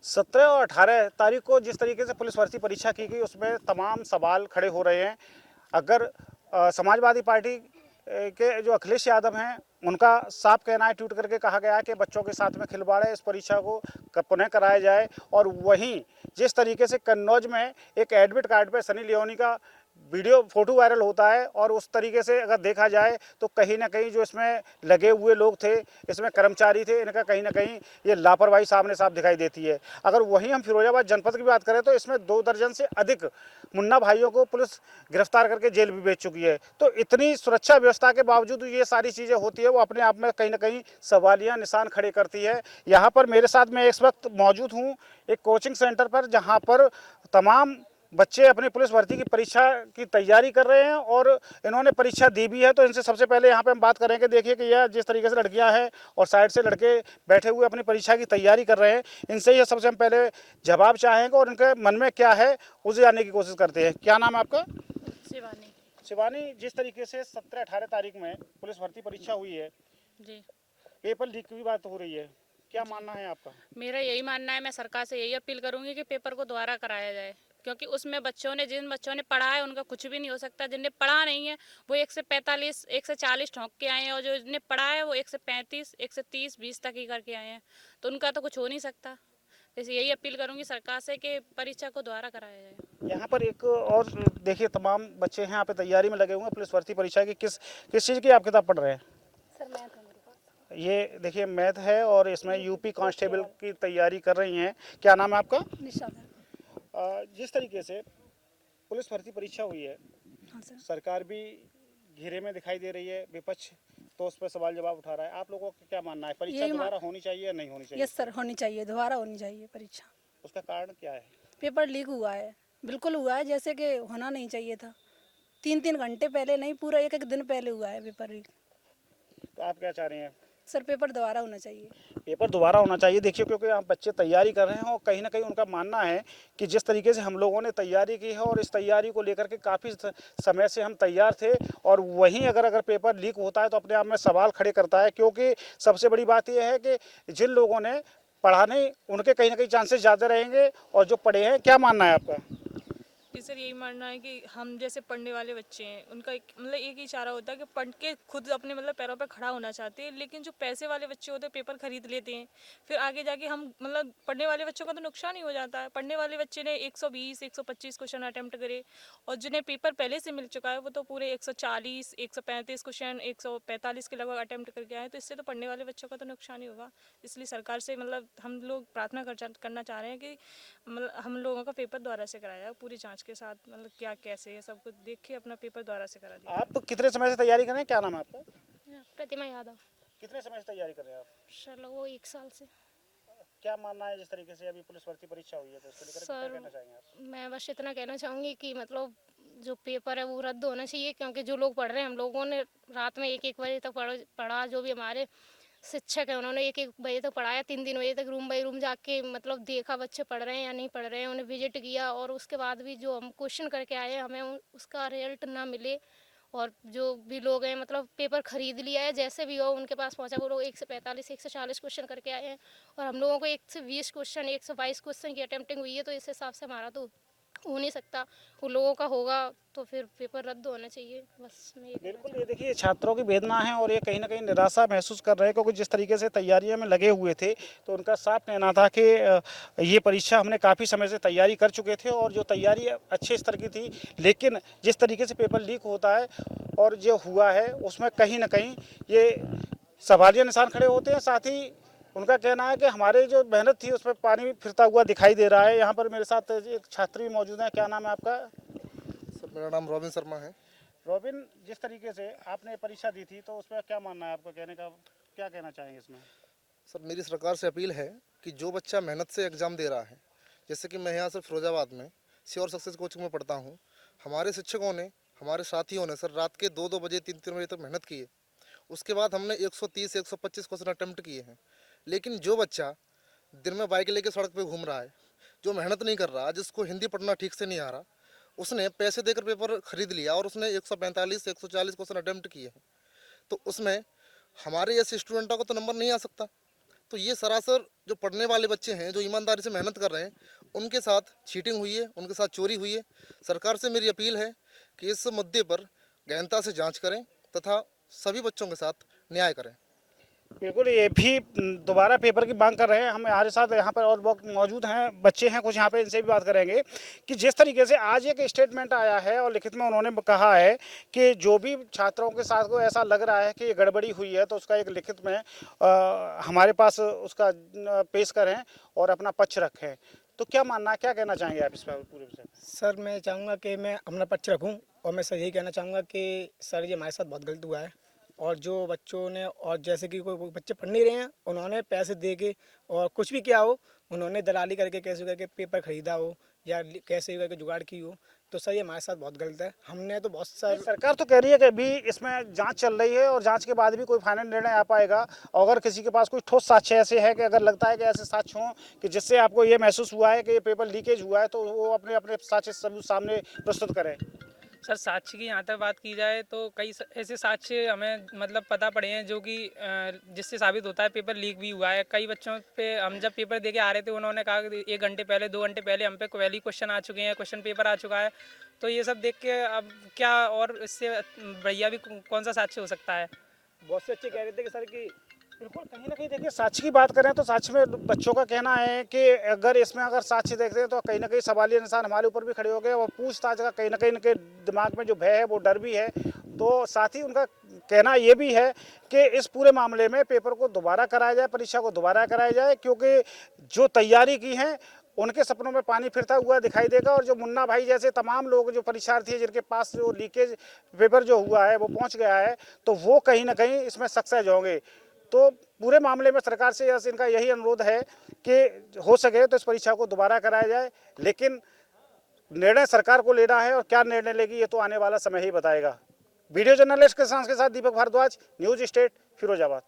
17 और 18 तारीख को जिस तरीके से पुलिस भर्ती परीक्षा की गई उसमें तमाम सवाल खड़े हो रहे हैं। अगर समाजवादी पार्टी के जो अखिलेश यादव हैं उनका साफ कहना है, ट्वीट करके कहा गया है कि बच्चों के साथ में खिलवाड़ है, इस परीक्षा को पुनः कराया जाए। और वहीं जिस तरीके से कन्नौज में एक एडमिट कार्ड पर सनी लियोनी का वीडियो फोटो वायरल होता है और उस तरीके से अगर देखा जाए तो कहीं ना कहीं जो इसमें लगे हुए लोग थे, इसमें कर्मचारी थे, इनका कहीं ना कहीं ये लापरवाही सामने साफ दिखाई देती है। अगर वहीं हम फिरोजाबाद जनपद की बात करें तो इसमें 2 दर्जन से अधिक मुन्ना भाइयों को पुलिस गिरफ्तार करके जेल भी भेज चुकी है। तो इतनी सुरक्षा व्यवस्था के बावजूद ये सारी चीज़ें होती है, वो अपने आप में कहीं ना कहीं सवालिया निशान खड़े करती है। यहाँ पर मेरे साथ मैं इस वक्त मौजूद हूँ एक कोचिंग सेंटर पर, जहाँ पर तमाम बच्चे अपनी पुलिस भर्ती की परीक्षा की तैयारी कर रहे हैं और इन्होंने परीक्षा दी भी है। तो इनसे सबसे पहले यहाँ पे हम बात करेंगे। देखिए कि यह जिस तरीके से लड़कियाँ हैं और साइड से लड़के बैठे हुए अपनी परीक्षा की तैयारी कर रहे हैं, इनसे ये सबसे हम पहले जवाब चाहेंगे और इनके मन में क्या है उसे जानने की कोशिश करते हैं। क्या नाम है आपका? शिवानी। शिवानी, जिस तरीके से 17-18 तारीख में पुलिस भर्ती परीक्षा हुई है, जी पेपर लीक की भी बात हो रही है, क्या मानना है आपका? मेरा यही मानना है, मैं सरकार से यही अपील करूंगी कि पेपर को दोबारा कराया जाए, क्योंकि उसमें जिन बच्चों ने पढ़ा है उनका कुछ भी नहीं हो सकता। जिनने पढ़ा नहीं है वो 1 से 45, 1 से 40 ठोंक के आए हैं, और जो जिनने पढ़ा है वो 1 से 35, 1 से 30, 20 तक ही करके आए हैं, तो उनका तो कुछ हो नहीं सकता। जैसे यही अपील करूंगी सरकार से कि परीक्षा को दोबारा कराया जाए। यहाँ पर एक और देखिए, तमाम बच्चे हैं यहाँ पे तैयारी में लगे हुए हैं पुलिस भर्ती परीक्षा की। किस किस चीज़ की आप किताब पढ़ रहे हैं? सर मैथ है मेरे पास। ये देखिए मैथ है और इसमें यूपी कांस्टेबल की तैयारी कर रही हैं। क्या नाम है आपका? निशा है। जिस तरीके से पुलिस भर्ती परीक्षा हुई है, हाँ सर। सरकार भी घेरे में दिखाई दे रही है, विपक्ष तो उस पर सवाल जवाब उठा रहा है। आप लोगों का क्या मानना है, परीक्षा दोबारा होनी चाहिए या नहीं होनी चाहिए? यस सर, होनी चाहिए, दोबारा होनी चाहिए परीक्षा। उसका कारण क्या है? पेपर लीक हुआ है, बिल्कुल हुआ है जैसे कि होना नहीं चाहिए था। 3-3 घंटे पहले नहीं, पूरा 1-1 दिन पहले हुआ है पेपर लीक। तो आप क्या चाह रहे हैं? सर पेपर दोबारा होना चाहिए। पेपर दोबारा होना चाहिए। देखिए, क्योंकि यहाँ बच्चे तैयारी कर रहे हैं और कहीं ना कहीं उनका मानना है कि जिस तरीके से हम लोगों ने तैयारी की है और इस तैयारी को लेकर के काफ़ी समय से हम तैयार थे, और वहीं अगर पेपर लीक होता है तो अपने आप में सवाल खड़े करता है। क्योंकि सबसे बड़ी बात यह है कि जिन लोगों ने पढ़ा नहीं उनके कहीं ना कहीं चांसेस ज़्यादा रहेंगे, और जो पढ़े हैं, क्या मानना है आपका? जी सर, यही मानना है कि हम जैसे पढ़ने वाले बच्चे हैं, उनका एक ही इशारा होता है कि पढ़ के खुद अपने पैरों पे खड़ा होना चाहते हैं। लेकिन जो पैसे वाले बच्चे होते हैं पेपर खरीद लेते हैं, फिर आगे जाके हम पढ़ने वाले बच्चों का तो नुकसान ही हो जाता है। पढ़ने वाले बच्चे ने 120 125 क्वेश्चन अटेम्प्ट करे, और जिन्हें पेपर पहले से मिल चुका है वो तो पूरे 140 135 क्वेश्चन 145 के लगभग अटेम्प्ट करके आए, तो इससे तो पढ़ने वाले बच्चों का तो नुकसान ही होगा। इसलिए सरकार से हम लोग प्रार्थना करना चाह रहे हैं कि हम लोगों का पेपर दोबारा से कराया जाए, पूरी जांच के साथ, क्या कैसे है सब कुछ देख के अपना पेपर दोबारा से करा दिया। आप कितने समय से तैयारी कर रहे हैं? क्या नाम है आपका? प्रतिमा यादव। कितने समय से तैयारी कर रहे हैं आप? सर वो 1 साल से। क्या मानना है जिस तरीके से अभी पुलिस भर्ती परीक्षा हुई है, तो इसको लेकर क्या कहना चाहेंगे आप? मैं बस इतना कहना चाहूँगी कि जो पेपर है वो रद्द होना चाहिए, क्योंकि जो लोग पढ़ रहे हैं, हम लोगों ने रात में 1-1 बजे तक पढ़ा। जो भी हमारे शिक्षक हैं उन्होंने 1-1 बजे तक पढ़ाया, 3-3 बजे तक रूम बाई रूम जाके देखा बच्चे पढ़ रहे हैं या नहीं पढ़ रहे हैं, उन्हें विजिट किया, और उसके बाद भी जो हम क्वेश्चन करके आए हमें उसका रिजल्ट ना मिले। और जो भी लोग हैं पेपर खरीद लिया है, जैसे भी हो उनके पास पहुंचा, वो लोग 1 से 45 1 से 40 क्वेश्चन करके आए हैं, और हम लोगों को 1 से 20 क्वेश्चन 122 क्वेश्चन की अटेम्प्टिंग हुई है। तो इस हिसाब से हमारा तो हो नहीं सकता, वो लोगों का होगा तो फिर पेपर रद्द होना चाहिए। बस मैं बिल्कुल, ये देखिए छात्रों की वेदना है और ये कहीं ना कहीं निराशा महसूस कर रहे हैं, क्योंकि जिस तरीके से तैयारियों में लगे हुए थे तो उनका साफ कहना था कि ये परीक्षा हमने काफ़ी समय से तैयारी कर चुके थे और जो तैयारी अच्छे स्तर की थी, लेकिन जिस तरीके से पेपर लीक होता है और जो हुआ है उसमें कहीं ना कहीं ये सवालिया निशान खड़े होते हैं। साथ ही उनका कहना है कि हमारी जो मेहनत थी उस पर पानी फिरता हुआ दिखाई दे रहा है। यहाँ पर मेरे साथ एक छात्र भी मौजूद है। क्या नाम है आपका? सर मेरा नाम रॉबिन शर्मा है। रॉबिन, जिस तरीके से आपने परीक्षा दी थी तो उस पर क्या मानना है आपको, कहने का क्या कहना चाहेंगे इसमें? सर मेरी सरकार से अपील है कि जो बच्चा मेहनत से एग्ज़ाम दे रहा है, जैसे कि मैं यहाँ से फिरोजाबाद में श्योर सक्सेस कोचिंग में पढ़ता हूँ, हमारे शिक्षकों ने, हमारे साथियों ने सर रात के 2-2 बजे 3-3 बजे तक मेहनत की है। उसके बाद हमने 130 125 क्वेश्चन अटैम्प्ट किए हैं। लेकिन जो बच्चा दिन में बाइक लेके सड़क पे घूम रहा है, जो मेहनत नहीं कर रहा, जिसको हिंदी पढ़ना ठीक से नहीं आ रहा, उसने पैसे देकर पेपर खरीद लिया और उसने 145 140 क्वेश्चन अटैम्प्ट किए हैं, तो उसमें हमारे जैसे स्टूडेंटों को तो नंबर नहीं आ सकता। तो ये सरासर जो पढ़ने वाले बच्चे हैं, जो ईमानदारी से मेहनत कर रहे हैं, उनके साथ चीटिंग हुई है, उनके साथ चोरी हुई है। सरकार से मेरी अपील है कि इस मुद्दे पर गहनता से जांच करें तथा सभी बच्चों के साथ न्याय करें। बिल्कुल, ये भी दोबारा पेपर की मांग कर रहे हैं। हम हमारे साथ यहाँ पर और बहुत मौजूद हैं, बच्चे हैं कुछ यहाँ पे, इनसे भी बात करेंगे कि जिस तरीके से आज एक स्टेटमेंट आया है और लिखित में उन्होंने कहा है कि जो भी छात्रों के साथ को ऐसा लग रहा है कि ये गड़बड़ी हुई है तो उसका एक लिखित में हमारे पास उसका पेश करें और अपना पक्ष रखें। तो क्या मानना है, क्या कहना चाहेंगे आप इस पर पूरे विषय में? सर मैं चाहूँगा कि मैं अपना पक्ष रखूँ और मैं सर यही कहना चाहूँगा कि सर ये हमारे साथ बहुत गलत हुआ है। और जो बच्चों ने, और जैसे कि कोई बच्चे पढ़ नहीं रहे हैं, उन्होंने पैसे दे के और कुछ भी किया हो, उन्होंने दलाली करके कैसे करके पेपर खरीदा हो या कैसे करके जुगाड़ की हो, तो सर ये हमारे साथ बहुत गलत है। हमने तो बहुत सरकार तो कह रही है कि अभी इसमें जांच चल रही है और जांच के बाद भी कोई फाइनल निर्णय आ पाएगा। और अगर किसी के पास कोई ठोस साक्ष्य ऐसे है कि अगर लगता है कि ऐसे साक्ष्य हों कि जिससे आपको ये महसूस हुआ है कि ये पेपर लीकेज हुआ है, तो वो अपने अपने साक्ष्य सबूत सामने प्रस्तुत करें। सर साक्ष्य की यहाँ तक बात की जाए तो कई ऐसे साक्ष्य हमें मतलब पता पड़े हैं जो कि जिससे साबित होता है पेपर लीक भी हुआ है। कई बच्चों पे हम जब पेपर दे के आ रहे थे, उन्होंने कहा कि 1 घंटे पहले 2 घंटे पहले हम पे क्वेरी क्वेश्चन आ चुके हैं, क्वेश्चन पेपर आ चुका है। तो ये सब देख के अब क्या और इससे बढ़िया भी कौन सा साक्ष्य हो सकता है। बहुत से बच्चे कह रहे थे कि सर कि बिल्कुल कहीं ना कहीं देखिए, साक्ष्य की बात करें तो साक्ष्य में बच्चों का कहना है कि अगर इसमें अगर साक्ष्य देखते हैं तो कहीं ना कहीं सवालिया निशान हमारे ऊपर भी खड़े हो गए और पूछताछ का कहीं ना कहीं इनके दिमाग में जो भय है वो डर भी है। तो साथ ही उनका कहना ये भी है कि इस पूरे मामले में पेपर को दोबारा कराया जाए, परीक्षा को दोबारा कराया जाए, क्योंकि जो तैयारी की है उनके सपनों में पानी फिरता हुआ दिखाई देगा। और जो मुन्ना भाई जैसे तमाम लोग जो परीक्षार्थी हैं जिनके पास जो लीकेज पेपर जो हुआ है वो पहुंच गया है, तो वो कहीं ना कहीं इसमें सक्सेस होंगे। तो पूरे मामले में सरकार से इनका यही अनुरोध है कि हो सके तो इस परीक्षा को दोबारा कराया जाए, लेकिन निर्णय सरकार को लेना है और क्या निर्णय लेगी ये तो आने वाला समय ही बताएगा। वीडियो जर्नलिस्ट के साथ दीपक भारद्वाज, न्यूज स्टेट, फिरोजाबाद।